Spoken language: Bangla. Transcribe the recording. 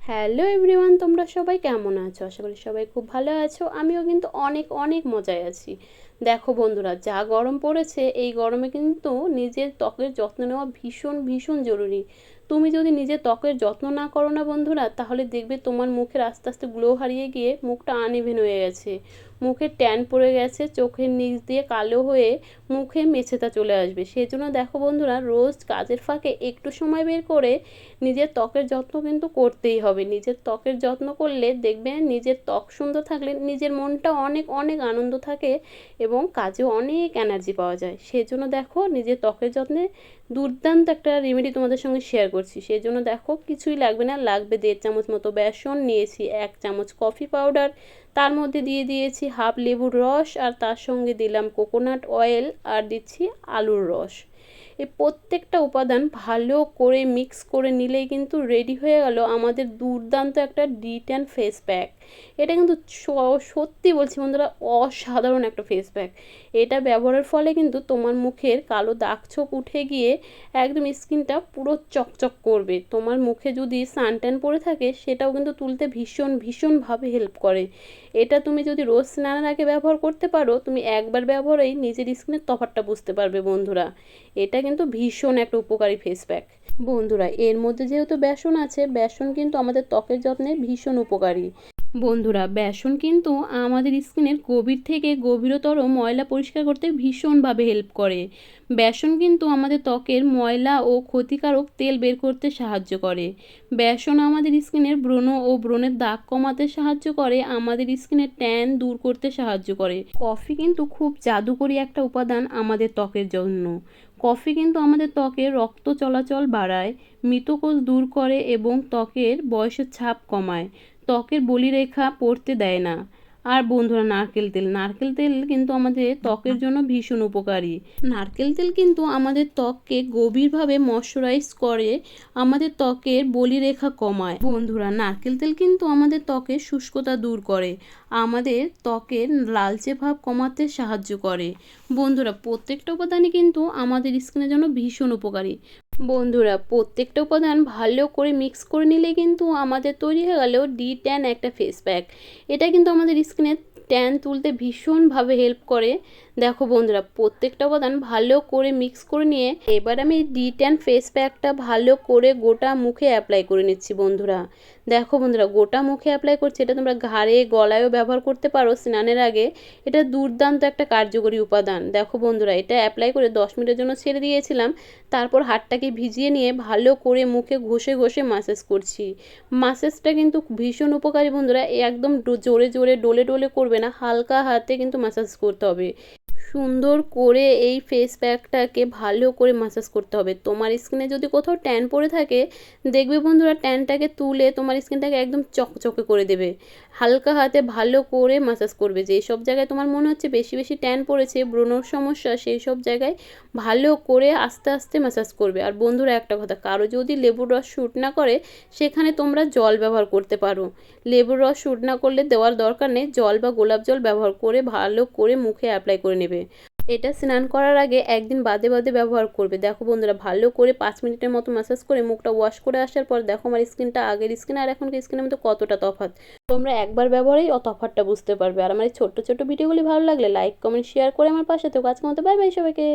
হ্যালো এভরিওয়ান, তোমরা সবাই কেমন আছো? আশা করি সবাই খুব ভালো আছো। আমিও কিন্তু অনেক অনেক মজায় আছি। দেখো বন্ধুরা, যা গরম পড়েছে এই গরমে কিন্তু নিজের ত্বকের যত্ন নেওয়া ভীষণ ভীষণ জরুরি। তুমি যদি নিজের ত্বকের যত্ন না করো না বন্ধুরা, তাহলে দেখবে তোমার মুখের আস্তে আস্তে গ্লো হারিয়ে গিয়ে মুখটা আনইভেন হয়ে গেছে, মুখে ট্যান পড়ে গেছে, চোখের নিচ দিয়ে কালো হয়ে মুখে মেছেতা চলে আসবে। সেই জন্য দেখো বন্ধুরা, রোজ কাজের ফাঁকে একটু সময় বের করে নিজের ত্বকের যত্ন কিন্তু করতেই হবে। নিজের ত্বকের যত্ন করলে দেখবে নিজের ত্বক সুন্দর থাকলে নিজের মনটা অনেক অনেক আনন্দ থাকে এবং কাজেও অনেক এনার্জি পাওয়া যায়। সেই জন্য দেখো, নিজের ত্বকের যত্নে দুর্দান্ত একটা রেমেডি তোমাদের সঙ্গে শেয়ার করছি। সেই জন্য দেখো, কিছুই লাগবে না, লাগবে 1.5 চামচ মতো বেসন, নিয়েছি 1 চামচ কফি পাউডার, তার মধ্যে দিয়ে দিয়েছি হাফ লেবুর রস, আর তার সঙ্গে দিলাম কোকোনাট অয়েল, আর দিচ্ছি আলুর রস। এই প্রত্যেকটা উপাদান ভালো করে মিক্স করে নিলেই কিন্তু রেডি হয়ে গেল আমাদের দুর্দান্ত একটা ডিট্যান ফেস প্যাক। এটা কিন্তু সত্যি বলছি বন্ধুরা, অসাধারণ একটা ফেস প্যাক। এটা ব্যবহারের ফলে কিন্তু তোমার মুখের কালো দাগ ছোপ উঠে গিয়ে একদম স্কিনটা পুরো চকচক করবে। তোমার মুখে যদি সানট্যান পড়ে থাকে সেটাও কিন্তু তুলতে ভীষণ ভীষণভাবে হেল্প করে। এটা তুমি যদি রোজ স্নানের আগে ব্যবহার করতে পারো, তুমি একবার ব্যবহারেই নিজের স্কিনের তফাৎটা বুঝতে পারবে বন্ধুরা। এটা কিন্তু ভীষণ একটা উপকারী ফেস প্যাক বন্ধুরা। এর মধ্যে যেহেতু বেসন আছে, বেসন কিন্তু আমাদের ত্বকের যত্নে ভীষণ উপকারী বন্ধুরা। বেসন কিন্তু আমাদের স্কিনের গভীর থেকে গভীরতর ময়লা পরিষ্কার করতে ভীষণভাবে হেল্প করে। বেসন কিন্তু আমাদের ত্বকের ময়লা ও ক্ষতিকারক তেল বের করতে সাহায্য করে। বেসন আমাদের স্কিনের ব্রণ ও ব্রণের দাগ কমাতে সাহায্য করে, আমাদের স্কিনের ট্যান দূর করতে সাহায্য করে। কফি কিন্তু খুব জাদুকরী একটা উপাদান আমাদের ত্বকের জন্য। কফি কিন্তু আমাদের ত্বকের রক্ত চলাচল বাড়ায়, মৃতকোষ দূর করে এবং ত্বকের বয়সের ছাপ কমায়, ত্বকের বলিরেখা পড়তে দেয় না। আর বন্ধুরা, নারকেল তেল কিন্তু আমাদের ত্বকের জন্য ভীষণ উপকারী। নারকেল তেল কিন্তু আমাদের ত্বককে গভীরভাবে ময়শ্চারাইজ করে, আমাদের ত্বকের বলিরেখা কমায়। বন্ধুরা, নারকেল তেল কিন্তু আমাদের ত্বকের শুষ্কতা দূর করে, আমাদের ত্বকের লালচে ভাব কমাতে সাহায্য করে। বন্ধুরা, প্রত্যেকটা উপাদানই কিন্তু আমাদের স্কিনের জন্য ভীষণ উপকারী বন্ধুরা। প্রত্যেকটা উপাদান ভালো করে মিক্স করে নিলে কিন্তু আমাদের তৈরি হয়ে গেল ডি10 একটা ফেস প্যাক। এটা কিন্তু আমাদের স্কিনের ট্যান তুলতে ভীষণভাবে হেল্প করে। দেখো বন্ধুরা, প্রত্যেকটা উপাদান ভালো করে মিক্স করে নিয়ে এবার আমি ডি10 ফেস প্যাকটা ভালো করে গোটা মুখে অ্যাপ্লাই করে নিচ্ছি বন্ধুরা। দেখো বন্ধুরা, গোটা মুখে অ্যাপ্লাই করছি। এটা তোমরা ঘাড়ে গলায়ও ব্যবহার করতে পারো স্নানের আগে। এটা দুর্দান্ত একটা কার্যকরী উপাদান। দেখো বন্ধুরা, এটা অ্যাপ্লাই করে 10 মিনিটের জন্য ছেড়ে দিয়েছিলাম। তারপর হাতটাকে ভিজিয়ে নিয়ে ভালো করে মুখে ঘষে ঘষে ম্যাসাজ করছি। ম্যাসাজটা কিন্তু ভীষণ উপকারী বন্ধুরা। একদম জোরে জোরে ডলে ডলে করবে না, হালকা হাতে কিন্তু ম্যাসাজ করতে হবে। সুন্দর করে এই ফেস প্যাকটাকে ভালো করে ম্যাসাজ করতে হবে। তোমার স্কিনে যদি কোথাও ট্যান পড়ে থাকে, দেখবে বন্ধুরা, ট্যানটাকে তুলে তোমার স্কিনটাকে একদম চকচকে করে দেবে। হালকা হাতে ভালো করে ম্যাসাজ করবে। যেই সব জায়গায় তোমার মনে হচ্ছে বেশি বেশি ট্যান পড়েছে, ব্রণর সমস্যা, সেই সব জায়গায় ভালো করে আস্তে আস্তে ম্যাসাজ করবে। আর বন্ধুরা, একটা কথা, কারো যদি লেবুর রস শ্যুট না করে, সেখানে তোমরা জল ব্যবহার করতে পারো। লেবুর রস শ্যুট না করলে দেওয়ার দরকার নেই, জল বা গোলাপ জল ব্যবহার করে ভালো করে মুখে অ্যাপ্লাই করে নেবে। এটা স্নান করার আগে একদিন বাদে বাদে ব্যবহার করবে। দেখো বন্ধুরা, ভালো করে 5 মিনিটের মতো ম্যাসাজ করে মুখটা ওয়াশ করে আসার পর দেখো আমার স্কিনটা আগের স্কিন আর এখনকার স্কিনের মধ্যে কতটা তফাৎ। তোমরা একবার ব্যবহারেই তফাৎটা বুঝতে পারবে। আর আমার এই ছোট্ট ছোট্ট ভিডিওগুলি ভালো লাগলে লাইক কমেন্ট শেয়ার করে আমার পাশে থেকো। আজকের মতো বাই বাই সবাইকে।